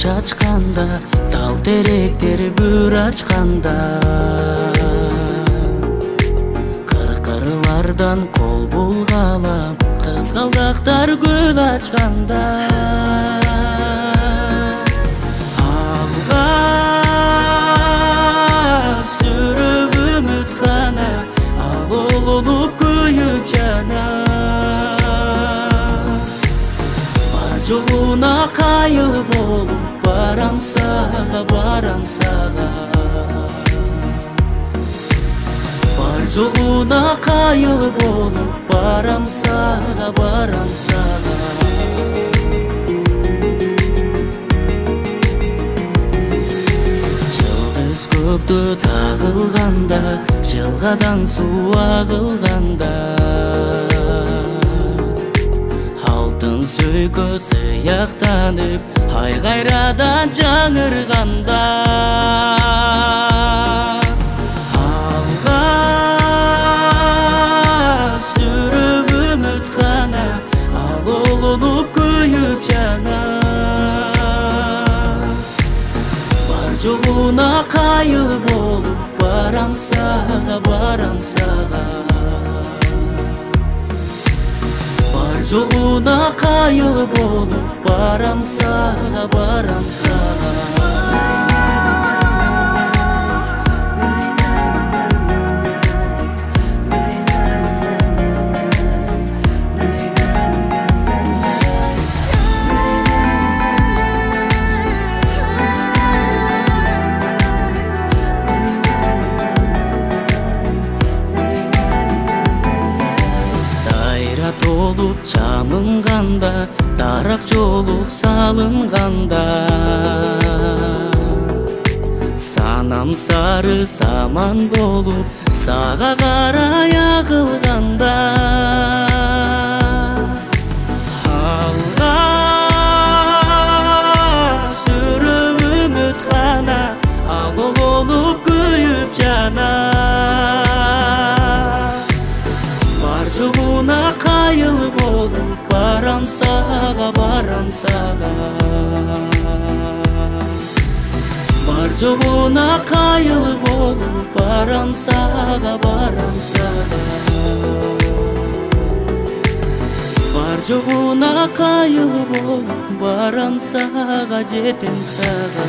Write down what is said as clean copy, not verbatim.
чачканда, тал теректер бүр ачканда, кыркырлардан кол булгалам, кызгалдактар гүл ачканда. Алга сүрүп үмүт кана, ал улуулуп күйүп жана. Жолуна кайыл болуп барам сага, барам сага. Бар жолуна кайыл болуп барам сага, барам сага. Жылдыз көктө тагылганда, жылгадан суу агылганда, алтын сөйкө сыяктанып, айгайрадан жаңырганда. Алга сүрүп үмүт кана, ал улунуп күйүп жана. Бар жолуна кайыл болуп барам сага, барам сага. Жолуна кайыл болуп барам сага, барам сага. Толуп чамынганда, дарак жолук салынганда, санам сары саман болуп сага карай агылганда. Алга сүрүп үмүт кана, ал улуулуп күйүп жана. Жолуна кайыл болуп барам сага, барам сага. Бар жолуна кайыл болуп барам сага, барам сага. Бар жолуна кайыл болуп барам сага, жетем сага.